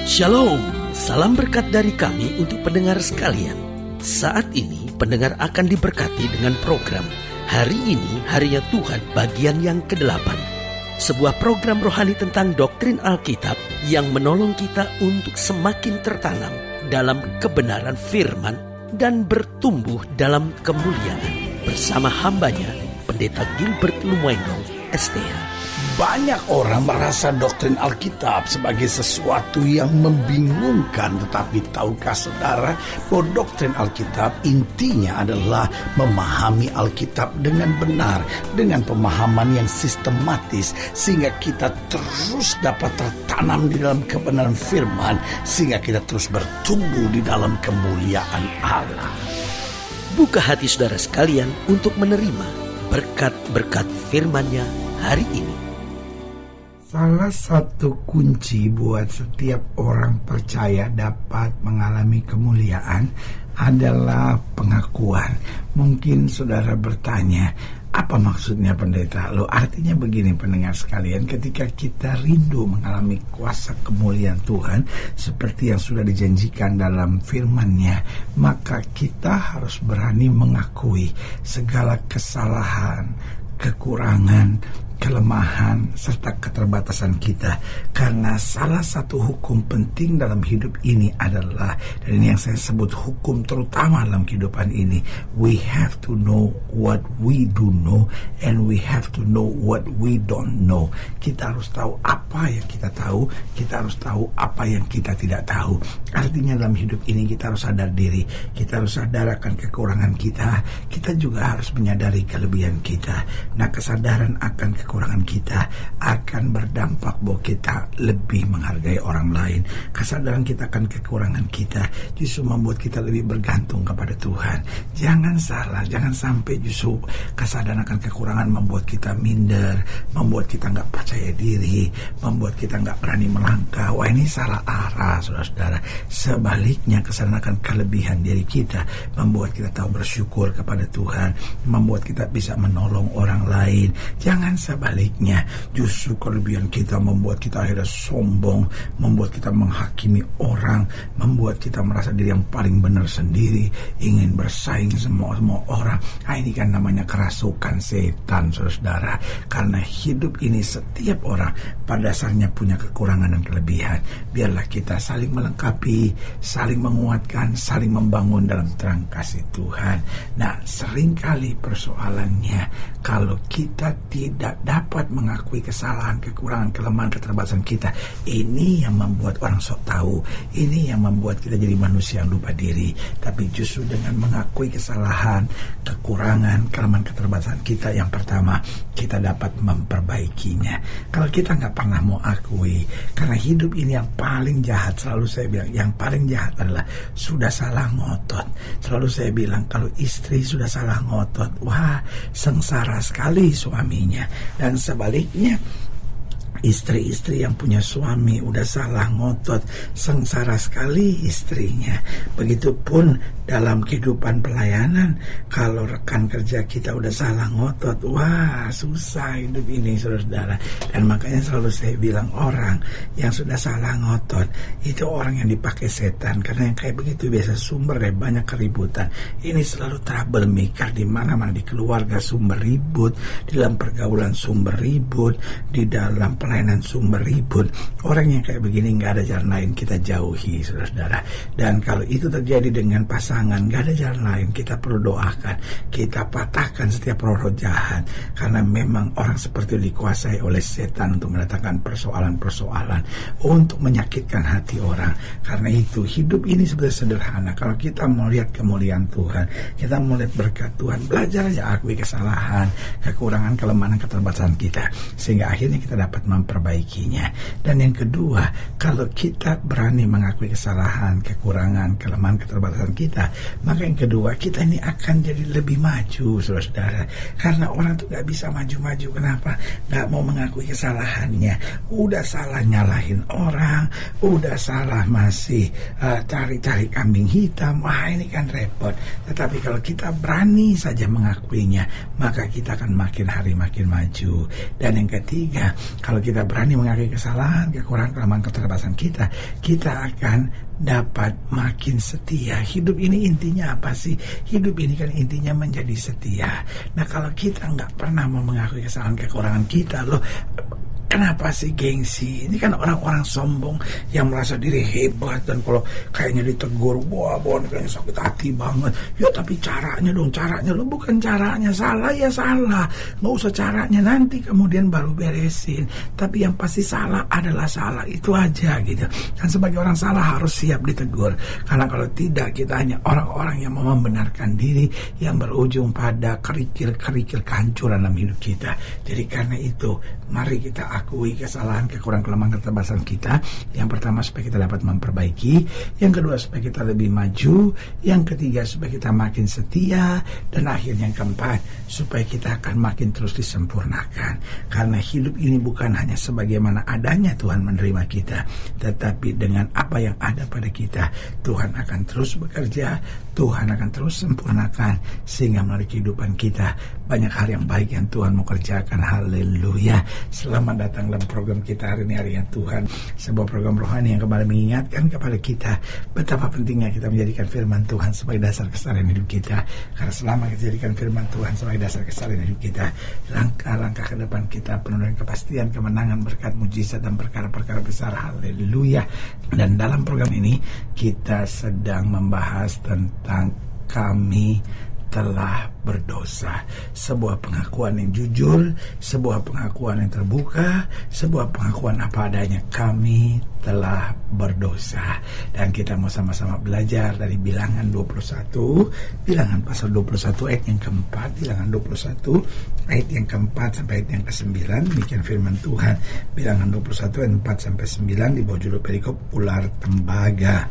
Shalom, salam berkat dari kami untuk pendengar sekalian. Saat ini pendengar akan diberkati dengan program Hari Ini Harinya Tuhan bagian yang ke-8. Sebuah program rohani tentang doktrin Alkitab yang menolong kita untuk semakin tertanam dalam kebenaran firman dan bertumbuh dalam kemuliaan. Bersama hambanya, Pendeta Gilbert Lumwendong, STH. Banyak orang merasa doktrin Alkitab sebagai sesuatu yang membingungkan. Tetapi tahukah saudara bahwa doktrin Alkitab intinya adalah memahami Alkitab dengan benar, dengan pemahaman yang sistematis, sehingga kita terus dapat tertanam di dalam kebenaran firman, sehingga kita terus bertumbuh di dalam kemuliaan Allah. Buka hati saudara sekalian untuk menerima berkat-berkat firman-Nya hari ini. Salah satu kunci buat setiap orang percaya dapat mengalami kemuliaan adalah pengakuan. Mungkin saudara bertanya, apa maksudnya pendeta? Loh, artinya begini pendengar sekalian, ketika kita rindu mengalami kuasa kemuliaan Tuhan seperti yang sudah dijanjikan dalam firman-Nya, maka kita harus berani mengakui segala kesalahan, kekurangan, kelemahan, serta keterbatasan kita. Karena salah satu hukum penting dalam hidup ini adalah, dan ini yang saya sebut hukum terutama dalam kehidupan ini, we have to know what we do know, and we have to know what we don't know. Kita harus tahu apa yang kita tahu, kita harus tahu apa yang kita tidak tahu. Artinya dalam hidup ini kita harus sadar diri, kita harus sadar akan kekurangan kita, kita juga harus menyadari kelebihan kita. Nah, kesadaran akan kekurangan kita akan berdampak bahwa kita lebih menghargai orang lain. Kesadaran kita akan kekurangan kita justru membuat kita lebih bergantung kepada Tuhan. Jangan salah, jangan sampai justru kesadaran akan kekurangan membuat kita minder, membuat kita nggak percaya diri, membuat kita nggak berani melangkah. Wah, ini salah arah, saudara-saudara. Sebaliknya, kesadaran akan kelebihan diri kita membuat kita tahu bersyukur kepada Tuhan, membuat kita bisa menolong orang lain. Jangan sebaliknya, justru kelebihan kita membuat kita akhirnya sombong, membuat kita menghakimi orang, membuat kita merasa diri yang paling benar sendiri, ingin bersaing semua orang. Nah, ini kan namanya kerasukan setan, saudara. Karena hidup ini setiap orang pada dasarnya punya kekurangan dan kelebihan. Biarlah kita saling melengkapi, saling menguatkan, saling membangun dalam terang kasih Tuhan. Nah, seringkali persoalannya kalau kita tidak dapat mengakui kesalahan, kekurangan, kelemahan, keterbatasan kita, ini yang membuat orang sok tahu, ini yang membuat kita jadi manusia yang lupa diri. Tapi justru dengan mengakui kesalahan, kekurangan, kelemahan, keterbatasan kita, yang pertama, kita dapat memperbaikinya. Kalau kita nggak pernah mau akui, karena hidup ini yang paling jahat, selalu saya bilang, yang paling jahat adalah sudah salah ngotot. Selalu saya bilang, kalau istri sudah salah ngotot, wah, sengsara sekali suaminya. Dan sebaliknya, istri-istri yang punya suami udah salah ngotot, sengsara sekali istrinya. Begitupun dalam kehidupan pelayanan, kalau rekan kerja kita udah salah ngotot, wah, susah hidup ini, saudara-saudara. Dan makanya selalu saya bilang, orang yang sudah salah ngotot itu orang yang dipakai setan, karena yang kayak begitu biasa sumbernya banyak keributan. Ini selalu trouble maker, di mana-mana, di keluarga sumber ribut, di dalam pergaulan sumber ribut, di dalam pelayanan sumber ribut. Orang yang kayak begini nggak ada jalan lain, kita jauhi, saudara-saudara. Dan kalau itu terjadi dengan pasangan, nggak ada jalan lain, kita perlu doakan, kita patahkan setiap roh jahat, karena memang orang seperti itu dikuasai oleh setan untuk mendatangkan persoalan-persoalan, untuk menyakitkan hati orang. Karena itu hidup ini sebenarnya sederhana. Kalau kita mau lihat kemuliaan Tuhan, kita mau lihat berkat Tuhan, belajar aja akui kesalahan, kekurangan, kelemahan, keterbatasan kita, sehingga akhirnya kita dapat memperbaikinya. Dan yang kedua, kalau kita berani mengakui kesalahan, kekurangan, kelemahan, keterbatasan kita, maka yang kedua, kita ini akan jadi lebih maju, saudara-saudara. Karena orang tuh gak bisa maju-maju. Kenapa? Gak mau mengakui kesalahannya. Udah salah nyalahin orang, udah salah masih cari-cari kambing hitam. Wah, ini kan repot. Tetapi kalau kita berani saja mengakuinya, maka kita akan makin hari makin maju. Dan yang ketiga, kalau kita berani mengakui kesalahan, kekurangan, kelemahan, keterbatasan kita, kita akan dapat makin setia. Hidup ini intinya apa sih? Hidup ini kan intinya menjadi setia. Nah, kalau kita nggak pernah mau mengakui kesalahan, kekurangan kita, loh, kenapa sih gengsi? Ini kan orang-orang sombong yang merasa diri hebat, dan kalau kayaknya ditegur, wah kayaknya sakit hati banget. Ya tapi caranya dong, caranya. Lo bukan caranya, salah ya salah. Nggak usah caranya, nanti kemudian baru beresin. Tapi yang pasti salah adalah salah, itu aja gitu. Dan sebagai orang salah harus siap ditegur. Karena kalau tidak, kita hanya orang-orang yang mau membenarkan diri, yang berujung pada kerikil-kerikil kehancuran dalam hidup kita. Jadi karena itu, mari kita akui kesalahan, kekurangan, kelemahan, keterbatasan kita. Yang pertama, supaya kita dapat memperbaiki. Yang kedua, supaya kita lebih maju. Yang ketiga, supaya kita makin setia. Dan akhirnya yang keempat, supaya kita akan makin terus disempurnakan. Karena hidup ini bukan hanya sebagaimana adanya Tuhan menerima kita, tetapi dengan apa yang ada pada kita, Tuhan akan terus bekerja, Tuhan akan terus sempurnakan, sehingga melalui kehidupan kita banyak hal yang baik yang Tuhan mau kerjakan. Haleluya. Selamat datang dalam program kita hari ini, Harinya Tuhan, sebuah program rohani yang kembali mengingatkan kepada kita betapa pentingnya kita menjadikan firman Tuhan sebagai dasar keseharian hidup kita. Karena selama kita jadikan firman Tuhan sebagai dasar keseharian hidup kita, langkah-langkah ke depan kita penuh dengan kepastian, kemenangan, berkat, mujizat, dan perkara-perkara besar. Haleluya. Dan dalam program ini kita sedang membahas tentang kami telah berdosa. Sebuah pengakuan yang jujur, sebuah pengakuan yang terbuka, sebuah pengakuan apa adanya. Kami telah berdosa. Dan kita mau sama-sama belajar dari Bilangan 21, Bilangan pasal 21 ayat yang keempat, Bilangan 21 ayat yang keempat sampai ayat yang ke-9. Demikian firman Tuhan. Bilangan 21 ayat 4 sampai 9 di bawah judul perikop ular tembaga.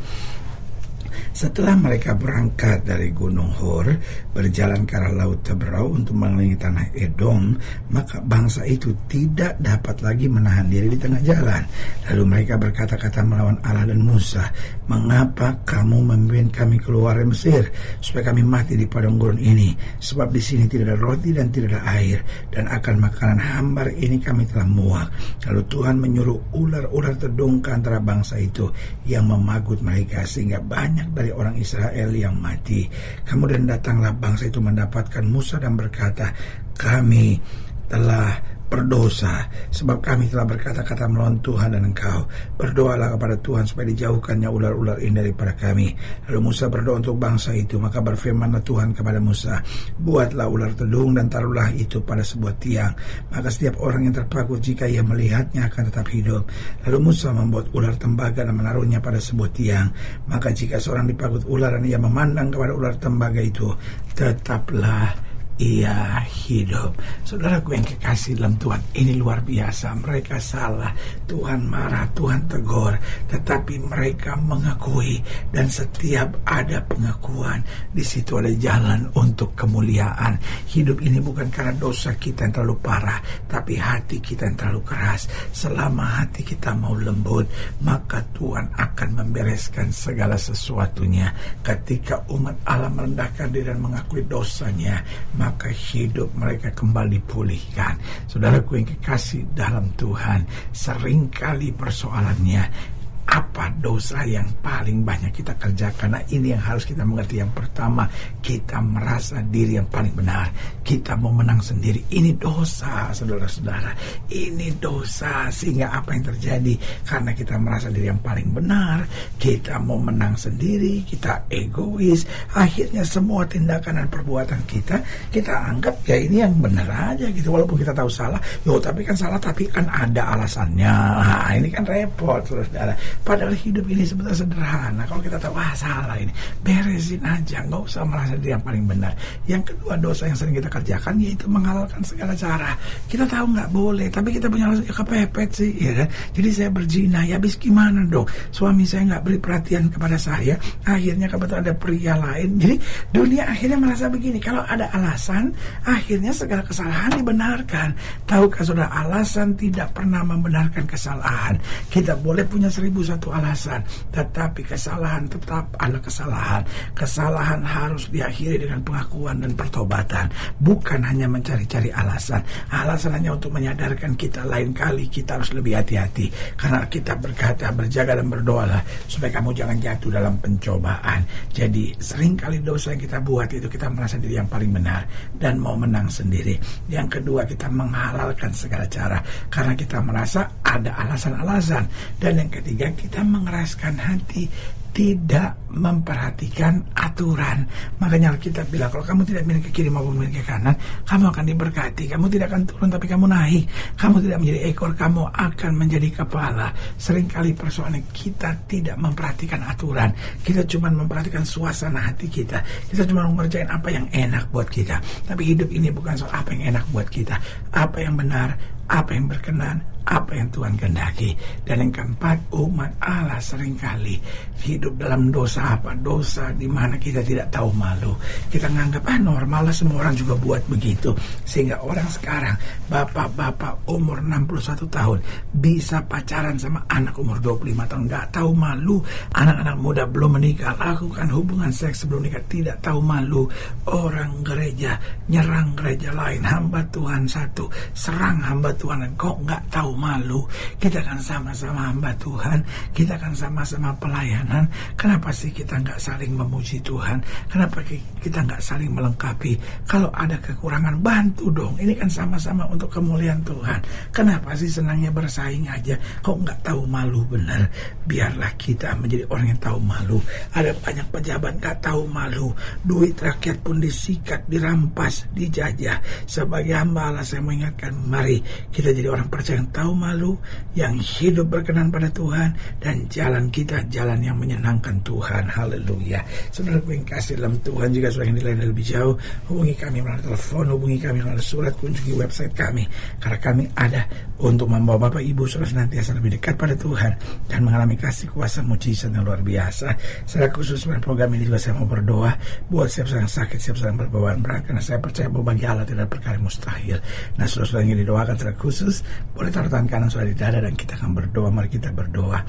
Setelah mereka berangkat dari Gunung Hor, berjalan ke arah Laut Teberau untuk mengelilingi tanah Edom, maka bangsa itu tidak dapat lagi menahan diri di tengah jalan. Lalu mereka berkata-kata melawan Allah dan Musa, "Mengapa kamu memimpin kami keluar dari Mesir, supaya kami mati di padang gurun ini? Sebab di sini tidak ada roti dan tidak ada air, dan akan makanan hambar ini kami telah muak." Lalu Tuhan menyuruh ular-ular terdung ke antara bangsa itu yang memagut mereka, sehingga banyak dari orang Israel yang mati. Kemudian datanglah bangsa itu mendapatkan Musa dan berkata, "Kami telah berdosa, sebab kami telah berkata-kata melawan Tuhan dan engkau. Berdoalah kepada Tuhan supaya dijauhkannya ular-ular ini daripada kami." Lalu Musa berdoa untuk bangsa itu, maka berfirmanlah Tuhan kepada Musa, "Buatlah ular tedung dan taruhlah itu pada sebuah tiang, maka setiap orang yang terpaku jika ia melihatnya akan tetap hidup." Lalu Musa membuat ular tembaga dan menaruhnya pada sebuah tiang, maka jika seorang dipagut ular dan ia memandang kepada ular tembaga itu, tetaplah ia hidup. Saudaraku yang kekasih dalam Tuhan, ini luar biasa. Mereka salah, Tuhan marah, Tuhan tegur, tetapi mereka mengakui, dan setiap ada pengakuan, di situ ada jalan untuk kemuliaan. Hidup ini bukan karena dosa kita yang terlalu parah, tapi hati kita yang terlalu keras. Selama hati kita mau lembut, maka Tuhan akan membereskan segala sesuatunya. Ketika umat Allah merendahkan diri dan mengakui dosanya, maka hidup mereka kembali pulihkan. Saudaraku yang kekasih dalam Tuhan, seringkali persoalannya, apa dosa yang paling banyak kita kerjakan? Nah, ini yang harus kita mengerti. Yang pertama, kita merasa diri yang paling benar. Kita mau menang sendiri. Ini dosa, saudara-saudara. Ini dosa. Sehingga apa yang terjadi? Karena kita merasa diri yang paling benar, kita mau menang sendiri, kita egois. Akhirnya semua tindakan dan perbuatan kita anggap ya ini yang benar aja gitu. Walaupun kita tahu salah, tapi kan salah, tapi kan ada alasannya. Nah, ini kan repot, saudara. Padahal hidup ini sebetulnya sederhana. Kalau kita tahu salah ini, beresin aja, nggak usah merasa dia yang paling benar. Yang kedua, dosa yang sering kita kerjakan yaitu menghalalkan segala cara. Kita tahu nggak boleh, tapi kita punya alasan, ya kepepet sih, ya kan? Jadi saya berzina, ya habis gimana dong? Suami saya nggak beri perhatian kepada saya, akhirnya kebetulan ada pria lain. Jadi dunia akhirnya merasa begini. Kalau ada alasan, akhirnya segala kesalahan dibenarkan. Tahukah saudara, alasan tidak pernah membenarkan kesalahan. Kita boleh punya 1000 satu alasan, tetapi kesalahan tetap adalah kesalahan. Kesalahan harus diakhiri dengan pengakuan dan pertobatan, bukan hanya mencari-cari alasan. Alasan hanya untuk menyadarkan kita lain kali kita harus lebih hati-hati, karena kita berkata, berjaga dan berdoalah supaya kamu jangan jatuh dalam pencobaan. Jadi seringkali dosa yang kita buat itu kita merasa diri yang paling benar dan mau menang sendiri. Yang kedua, kita menghalalkan segala cara karena kita merasa ada alasan-alasan. Dan yang ketiga, kita mengeraskan hati, tidak memperhatikan aturan. Makanya Alkitab bilang, kalau kamu tidak miring ke kiri maupun miring ke kanan, kamu akan diberkati. Kamu tidak akan turun tapi kamu naik. Kamu tidak menjadi ekor, kamu akan menjadi kepala. Seringkali persoalan kita tidak memperhatikan aturan. Kita cuma memperhatikan suasana hati kita. Kita cuma mengerjain apa yang enak buat kita. Tapi hidup ini bukan soal apa yang enak buat kita, apa yang benar, apa yang berkenan, apa yang Tuhan kehendaki. Dan yang keempat, umat Allah seringkali hidup dalam dosa apa? Dosa di mana kita tidak tahu malu. Kita nganggap normal lah, semua orang juga buat begitu. Sehingga orang sekarang, bapak-bapak umur 61 tahun bisa pacaran sama anak umur 25 tahun, gak tahu malu. Anak-anak muda belum menikah lakukan hubungan seks sebelum nikah, tidak tahu malu. Orang gereja nyerang gereja lain, hamba Tuhan satu serang hamba Tuhan, dan kok gak tahu malu. Kita kan sama-sama hamba Tuhan, kita kan sama-sama pelayanan. Kenapa sih kita nggak saling memuji Tuhan? Kenapa kita nggak saling melengkapi? Kalau ada kekurangan, bantu dong. Ini kan sama-sama untuk kemuliaan Tuhan. Kenapa sih senangnya bersaing aja? Kok nggak tahu malu? Benar, biarlah kita menjadi orang yang tahu malu. Ada banyak pejabat nggak tahu malu. Duit rakyat pun disikat, dirampas, dijajah. Sebagai hamba Allah, saya mengingatkan, mari kita jadi orang percaya yang tahu malu, yang hidup berkenan pada Tuhan, dan jalan kita jalan yang menyenangkan Tuhan. Haleluya. Saudara yang kasih dalam Tuhan, juga saudara yang dilayani lebih jauh, hubungi kami melalui telepon, hubungi kami melalui surat, kunjungi website kami, karena kami ada untuk membawa Bapak Ibu saudara senantiasa lebih dekat pada Tuhan dan mengalami kasih kuasa mujizat yang luar biasa. Secara khusus pada program ini juga saya mau berdoa buat siapa yang sakit, siapa yang berbawaan berat, karena saya percaya bahwa bagi Allah tidak ada perkara yang mustahil. Nah, saudara yang didoakan secara khusus boleh taruh tangan kanan saudara di dada dan kita akan berdoa. Mari kita berdoa.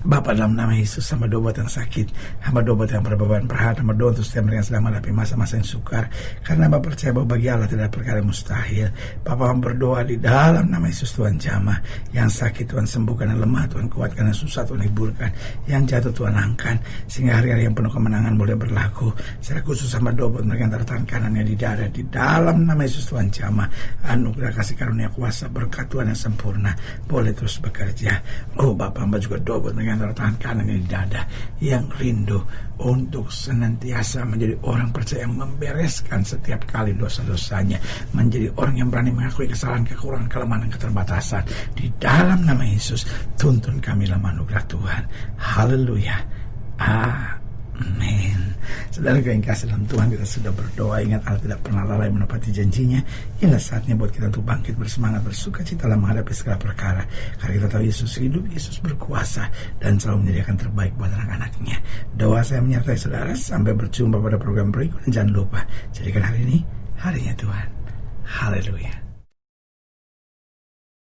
Bapa, dalam nama Yesus, hamba doa buat yang sakit, hamba doa buat yang berbeban berat, hamba doa untuk setiap mereka yang sedang menghadapi masa-masa yang sukar, karena hamba percaya bahwa bagi Allah tidak ada perkara yang mustahil. Bapa, hamba berdoa di dalam nama Yesus, Tuhan jamah, yang sakit Tuhan sembuhkan, yang lemah Tuhan kuatkan, yang susah Tuhan hiburkan, yang jatuh Tuhan angkat, sehingga hari-hari yang penuh kemenangan boleh berlaku. Secara khusus hamba doa buat mereka yang tangan kanannya di dada, di dalam nama Yesus Tuhan jamah, anugerah kasih karunia kuasa berkat Tuhan yang sempurna boleh terus bekerja. Oh Bapa, hamba juga doa buat mereka tangan kanannya di dada, yang rindu untuk senantiasa menjadi orang percaya yang membereskan setiap kali dosa-dosanya, menjadi orang yang berani mengakui kesalahan, kekurangan, kelemahan, dan keterbatasan. Di dalam nama Yesus, tuntun kami dalam anugerah Tuhan. Haleluya. Amin. Saudara yang kasih dalam Tuhan, kita sudah berdoa. Ingat, Allah tidak pernah lalai menepati janjinya. Inilah saatnya buat kita untuk bangkit, bersemangat, bersuka cita dalam menghadapi segala perkara, karena kita tahu Yesus hidup, Yesus berkuasa, dan selalu menyediakan terbaik buat anak-anaknya. Doa saya menyertai saudara. Sampai berjumpa pada program berikut. Dan jangan lupa, jadikan hari ini harinya Tuhan. Haleluya.